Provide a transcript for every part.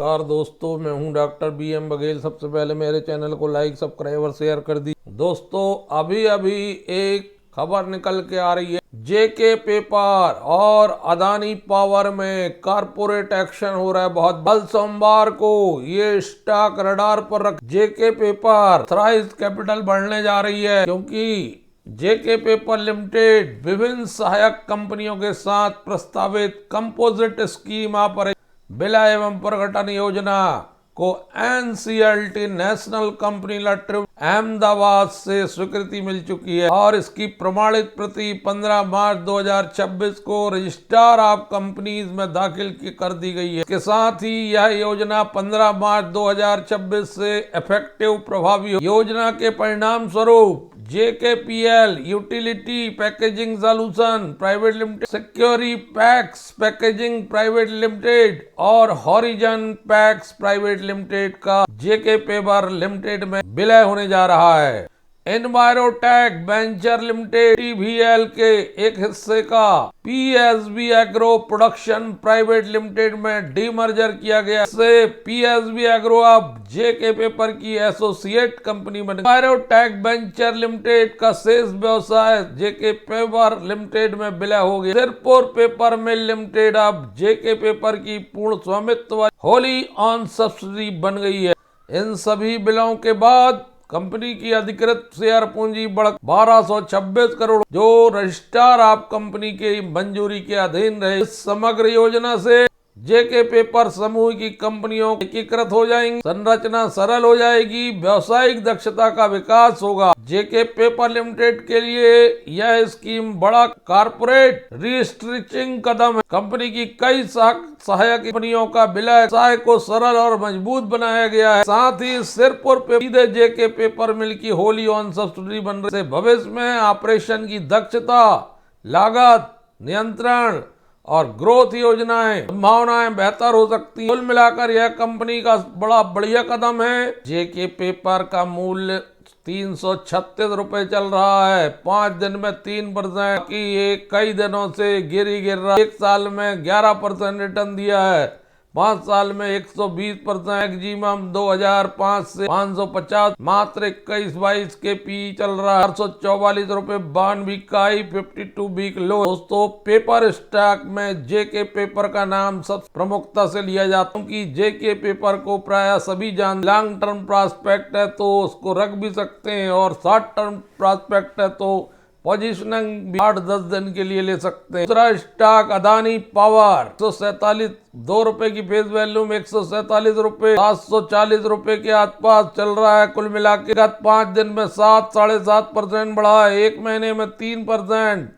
नमस्कार दोस्तों, मैं हूं डॉक्टर BM बघेल। सबसे पहले मेरे चैनल को लाइक, सब्सक्राइब और शेयर कर दी। दोस्तों, अभी एक खबर निकल के आ रही है। जेके पेपर और अदानी पावर में कारपोरेट एक्शन हो रहा है बहुत। कल सोमवार को ये स्टॉक रडार पर रख जेके पेपर थ्राइस कैपिटल बढ़ने जा रही है, क्योंकि जेके पेपर लिमिटेड विभिन्न सहायक कंपनियों के साथ प्रस्तावित कंपोजिट स्कीम ऑपरेशन विलय एवं प्रगठन योजना को NCLT national company law Ahmedabad से स्वीकृति मिल चुकी है और इसकी प्रमाणित प्रति 15 मार्च 2026 को रजिस्ट्रार ऑफ कंपनीज में दाखिल कर दी गई है। इसके साथ ही यह योजना 15 मार्च 2026 से इफेक्टिव प्रभावी योजना के परिणाम स्वरूप JKPL Utility Packaging Solution Private Limited, Securi Packs packaging private limited और हॉरिजन पैक्स प्राइवेट लिमिटेड का जेके पेपर लिमिटेड में विलय होने जा रहा है। एनवायरोटेक वेंचर लिमिटेड TVL के एक हिस्से का PSB agro production private limited में डीमर्जर किया गया। इससे PSB एग्रो अब जेके पेपर की एसोसिएट कंपनी बन गई। एनवायरोटेक वेंचर लिमिटेड का शेष व्यवसाय जेके पेपर लिमिटेड में विलय हो गया। सिरपुर पेपर मिल लिमिटेड अब जेके पेपर की पूर्ण स्वामित्व होली ऑन सब्सिडी बन गई है। इन सभी विलयों के बाद कंपनी की अधिकृत शेयर पूंजी बढ़ 1226 करोड़ जो रजिस्ट्रार ऑफ कंपनी के मंजूरी के अधीन रहे। इस समग्र योजना से जेके पेपर समूह की कंपनियों एकीकृत हो जाएंगी, संरचना सरल हो जाएगी, व्यावसायिक दक्षता का विकास होगा। जेके पेपर लिमिटेड के लिए यह स्कीम बड़ा कारपोरेट रीस्ट्रक्चरिंग कदम है। कंपनी की कई सहायक कंपनियों का विलय व्यवसाय को सरल और मजबूत बनाया गया है। साथ ही सिरपुर पे सीधे जेके पेपर मिल की होली ऑन सब्सिडी बन रही है। भविष्य में ऑपरेशन की दक्षता, लागत नियंत्रण और ग्रोथ योजनाएं संभावनाएं बेहतर हो सकती है। कुल मिलाकर यह कंपनी का बड़ा बढ़िया कदम है। जेके पेपर का मूल्य 336 रुपए चल रहा है। 5 दिन में 3% की ये कई दिनों से गिर रहा है। 1 साल में 11% रिटर्न दिया है। 5 साल में 120%। मैक्सिमम 2005 से 550 मात्र 21-22 के पी चल रहा है। 444 रुपए 52 वीक का हाई, 52 वीक लो। दोस्तों, पेपर स्टॉक में जेके पेपर का नाम सब प्रमुखता से लिया जाता है, क्योंकि जेके पेपर को प्राय सभी जान लॉन्ग टर्म प्रॉस्पेक्ट है तो उसको रख भी सकते हैं, और शॉर्ट टर्म प्रॉस्पेक्ट है तो पोजीशनिंग 8-10 दिन के लिए ले सकते हैं। दूसरा स्टॉक अदानी पावर 147 2 रुपए की फेस वैल्यू में 147 रुपए 740 रुपए के आसपास चल रहा है। कुल मिलाकर 5 दिन में 7-7.5% बढ़ा है। 1 महीने में 3%,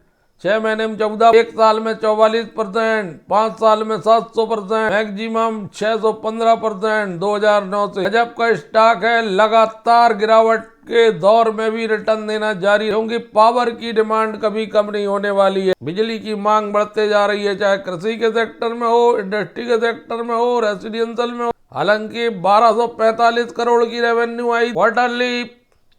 6 महीने में 14%, 1 साल में 44%, 5 साल में 700%, मैक्सिमम 615%। 2009 से गजब का स्टॉक है। लगातार गिरावट के दौर में भी रिटर्न देना जारी, क्योंकि पावर की डिमांड कभी कम नहीं होने वाली है। बिजली की मांग बढ़ते जा रही है, चाहे कृषि के सेक्टर में हो, इंडस्ट्री के सेक्टर में हो, रेसिडेंशियल में हो। हालांकि 1245 करोड़ की रेवेन्यू आई क्वार्टरली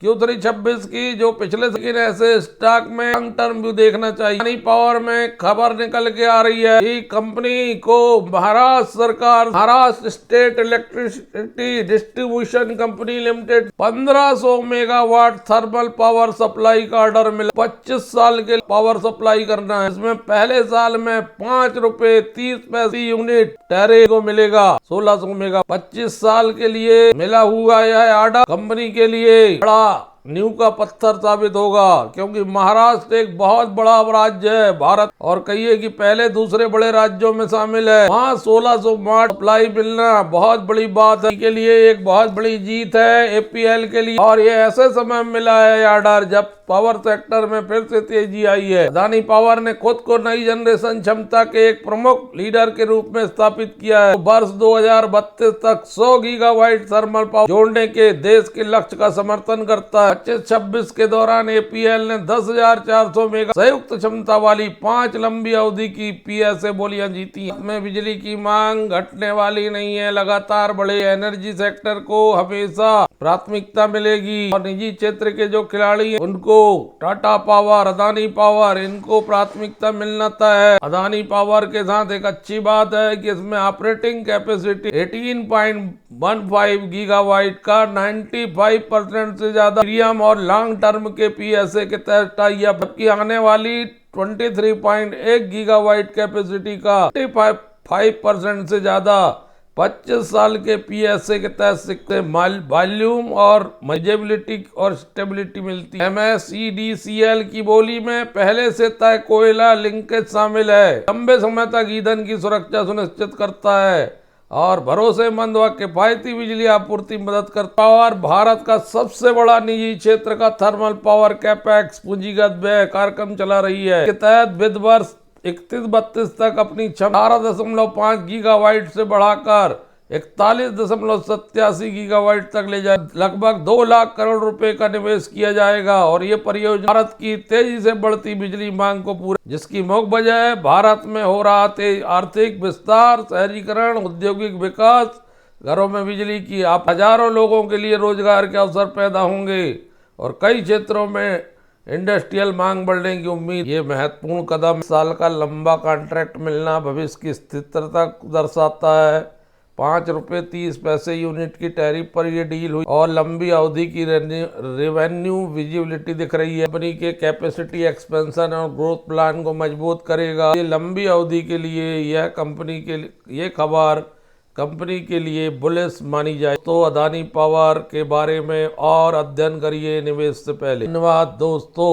Q3 26 की, जो पिछले लेकिन ऐसे स्टॉक में लॉन्ग टर्म भी देखना चाहिए। अदानी पावर में खबर निकल के आ रही है कि कंपनी को महाराष्ट्र सरकार, Maharashtra state electricity distribution company limited 1500 megawatt thermal power supply का ऑर्डर मिला। 25 साल के पावर सप्लाई करना है। इसमें पहले साल में 5 रुपए 30 पैसे यूनिट टेरे को मिलेगा। 1600 मेगा 25 साल के लिए मिला हुआ यह ऑर्डर कंपनी के लिए बड़ा नींव का पत्थर साबित होगा, क्योंकि महाराष्ट्र एक बहुत बड़ा राज्य है भारत, और कहिए कि पहले दूसरे बड़े राज्यों में शामिल है। वहाँ 1600 वाट सप्लाई मिलना बहुत बड़ी बात है, के लिए एक बहुत बड़ी जीत है APL के लिए। और ये ऐसे समय मिला है ऑर्डर जब पावर सेक्टर में फिर से तेजी आई है। अदानी पावर ने खुद को नई जनरेशन क्षमता के एक प्रमुख लीडर के रूप में स्थापित किया है। वर्ष 2032 तक 100 गीगावाट थर्मल पावर जोड़ने के देश के लक्ष्य का समर्थन करता है। 25-26 के दौरान एपीएल ने 10,400 मेगा संयुक्त क्षमता वाली 5 लंबी अवधि की पीएसए बोलियां जीती। में बिजली की मांग घटने वाली नहीं है, लगातार बढ़े। एनर्जी सेक्टर को हमेशा प्राथमिकता मिलेगी और निजी क्षेत्र के जो खिलाड़ी हैं उनको टाटा पावर, अदानी पावर, इनको प्राथमिकता मिलना तय है। अदानी पावर के साथ एक अच्छी बात है कि इसमें ऑपरेटिंग कैपेसिटी 18.15 गीगावाट का 95% से ज्यादा मीडियम और लॉन्ग टर्म के पीएसए के तहत टाई अप, जबकि आने वाली 23.1 गीगावाट कैपेसिटी का 5% से ज्यादा 25 साल के पीएसए के तहत सिक्के वॉल्यूम और मैनेजेबिलिटी और स्टेबिलिटी मिलती है। एमएसईडीसीएल की बोली में पहले से तय कोयला लिंकेज शामिल है, लंबे समय तक ईंधन की सुरक्षा सुनिश्चित करता है और भरोसेमंद व किफायती बिजली आपूर्ति मदद करता है। और भारत का सबसे बड़ा निजी क्षेत्र का थर्मल पावर कैपेक्स पूंजीगत व्यय कार्यक्रम चला रही है, के तहत वित्त वर्ष 31-32 तक अपनी 18.5 गीगावाट से बढ़ाकर 41.87 गीगावाट तक ले जाए। लगभग 2 लाख करोड़ रुपए का निवेश किया जाएगा और ये परियोजना भारत की तेजी से बढ़ती बिजली मांग को पूरा, जिसकी मुख्य वजह है भारत में हो रहा तेज आर्थिक विस्तार, शहरीकरण, औद्योगिक विकास। घरों में बिजली की आप हजारों लोगों के लिए रोजगार के अवसर पैदा होंगे और कई क्षेत्रों में इंडस्ट्रियल मांग बढ़ने की उम्मीद। ये महत्वपूर्ण कदम, साल का लंबा कॉन्ट्रैक्ट मिलना भविष्य की स्थिरता दर्शाता है। 5 रुपये 30 पैसे यूनिट की टैरिफ पर यह डील हुई और लंबी अवधि की रेवेन्यू विजिबिलिटी दिख रही है। कंपनी के कैपेसिटी एक्सपेंशन और ग्रोथ प्लान को मजबूत करेगा। ये लंबी अवधि के लिए ये खबर कंपनी के लिए बुलिश मानी जाए। तो अदानी पावर के बारे में और अध्ययन करिए निवेश से पहले। धन्यवाद दोस्तों।